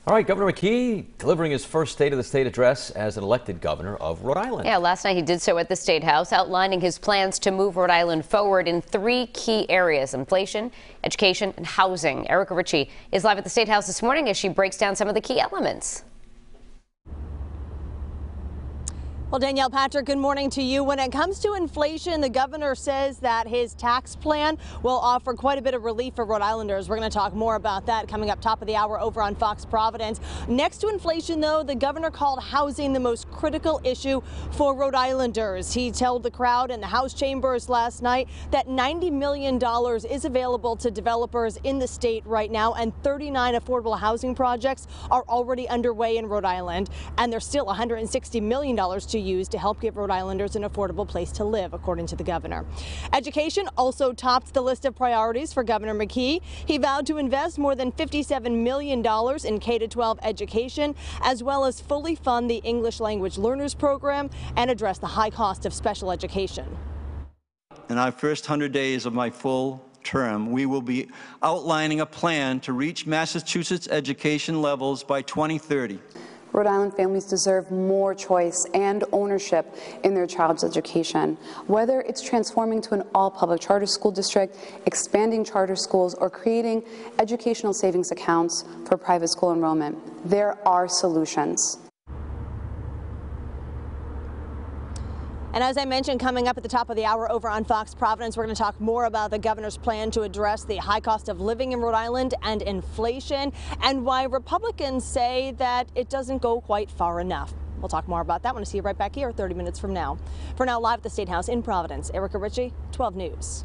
All right, Governor McKee delivering his first State of the State address as an elected governor of Rhode Island. Yeah, last night he did so at the State House, outlining his plans to move Rhode Island forward in 3 key areas: inflation, education, and housing. Erica Ritchie is live at the State House this morning as she breaks down some of the key elements. Well, Danielle, Patrick, good morning to you. When it comes to inflation, the governor says that his tax plan will offer quite a bit of relief for Rhode Islanders. We're going to talk more about that coming up top of the hour over on Fox Providence. Next to inflation, though, the governor called housing the most critical issue for Rhode Islanders. He told the crowd in the House chambers last night that $90 million is available to developers in the state right now, and 39 affordable housing projects are already underway in Rhode Island, and there's still $160 million to use to help give Rhode Islanders an affordable place to live, according to the governor. Education also topped the list of priorities for Governor McKee. He vowed to invest more than $57 million in K-12 education, as well as fully fund the English Language Learners Program and address the high cost of special education. In our first 100 days of my full term, we will be outlining a plan to reach Massachusetts education levels by 2030. Rhode Island families deserve more choice and ownership in their child's education. Whether it's transforming to an all-public charter school district, expanding charter schools, or creating educational savings accounts for private school enrollment, there are solutions. And as I mentioned, coming up at the top of the hour over on Fox Providence, we're going to talk more about the governor's plan to address the high cost of living in Rhode Island and inflation, and why Republicans say that it doesn't go quite far enough. We'll talk more about that. I want to see you right back here 30 minutes from now. For now, live at the State House in Providence, Erica Ritchie, 12 News.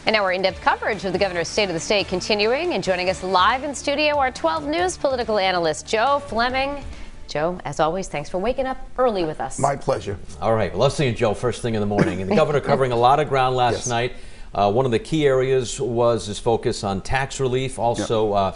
And now our in-depth coverage of the governor's State of the State continuing, and joining us live in studio, our 12 News political analyst, Joe Fleming. Joe, as always, thanks for waking up early with us. My pleasure. All right, well, let's see you, Joe, first thing in the morning. And the governor covering a lot of ground last night. One of the key areas was his focus on tax relief, also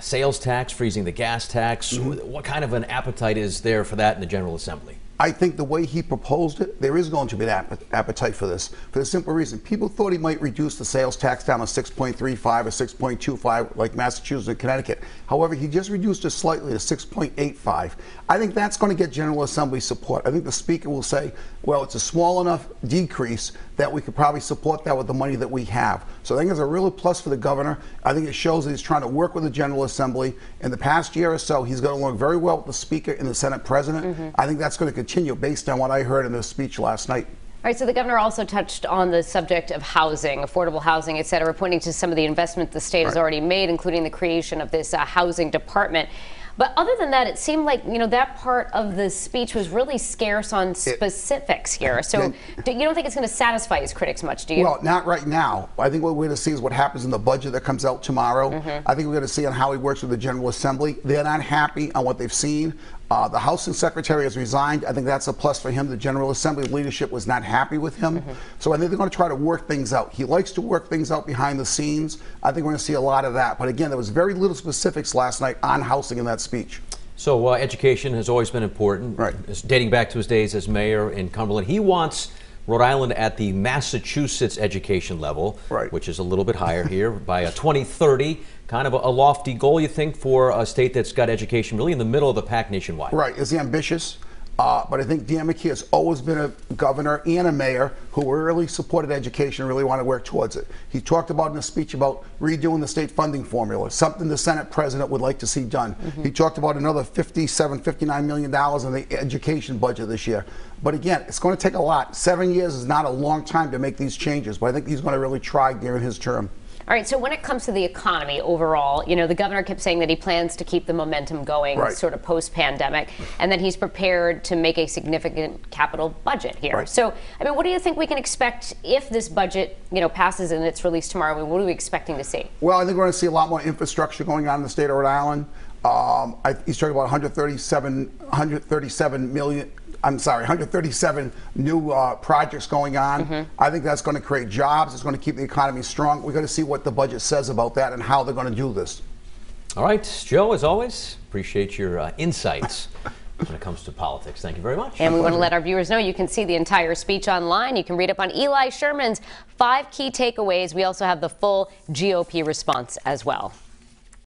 sales tax, freezing the gas tax. What kind of an appetite is there for that in the General Assembly? I think the way he proposed it, there is going to be an appetite for this, for the simple reason. People thought he might reduce the sales tax down to 6.35 or 6.25 like Massachusetts and Connecticut. However, he just reduced it slightly to 6.85. I think that's going to get General Assembly support. I think the Speaker will say, well, it's a small enough decrease that we could probably support that with the money that we have. So I think it's a real plus for the governor. I think it shows that he's trying to work with the General Assembly. In the past year or so, he's going to work very well with the Speaker and the Senate President. I think that's going to continue based on what I heard in the speech last night. All right, so the governor also touched on the subject of housing, affordable housing, et cetera, pointing to some of the investment the state has already made, including the creation of this housing department. But other than that, it seemed like, you know, that part of the speech was really scarce on specifics here. So you don't think it's going to satisfy his critics much, do you? Well, not right now. I think what we're going to see is what happens in the budget that comes out tomorrow. I think we're going to see on how he works with the General Assembly. They're not happy on what they've seen. The Housing Secretary has resigned. I think that's a plus for him. The General Assembly leadership was not happy with him. So I think they're going to try to work things out. He likes to work things out behind the scenes. I think we're going to see a lot of that. But again, there was very little specifics last night on housing in that speech. So education has always been important, dating back to his days as mayor in Cumberland. He wants Rhode Island at the Massachusetts education level, which is a little bit higher here, by 2030. Kind of a lofty goal, you think, for a state that's got education really in the middle of the pack nationwide. Right. Is he ambitious? But I think Dan McKee has always been a governor and a mayor who really supported education, really want to work towards it. He talked about in a speech about redoing the state funding formula, something the Senate President would like to see done. He talked about another $59 million in the education budget this year. But again, it's going to take a lot. 7 years is not a long time to make these changes, but I think he's going to really try during his term. All right, so when it comes to the economy overall, you know, the governor kept saying that he plans to keep the momentum going sort of post-pandemic, and that he's prepared to make a significant capital budget here. So, I mean, what do you think we can expect if this budget, you know, passes and it's released tomorrow? I mean, what are we expecting to see? Well, I think we're going to see a lot more infrastructure going on in the state of Rhode Island. He's talking about 137 new projects going on. I think that's going to create jobs. It's going to keep the economy strong. We're going to see what the budget says about that and how they're going to do this. All right, Joe, as always, appreciate your insights when it comes to politics. Thank you very much. And we want to let our viewers know you can see the entire speech online. You can read up on Eli Sherman's 5 key takeaways. We also have the full GOP response as well.